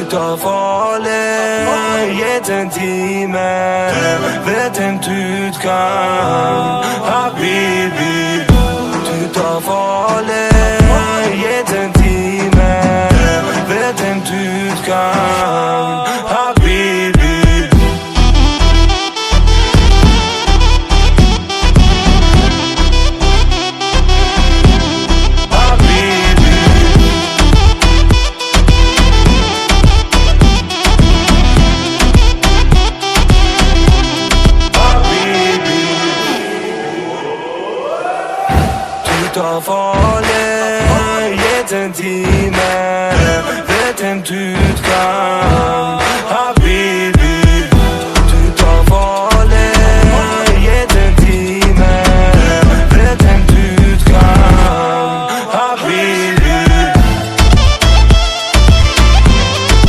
Ta fale jetën time, vetëm ty t'kam, habibi. Ty ta fale jetën time, vetëm ty t'kam, habibi. Ta fale jetën time, vetëm ty t'kam.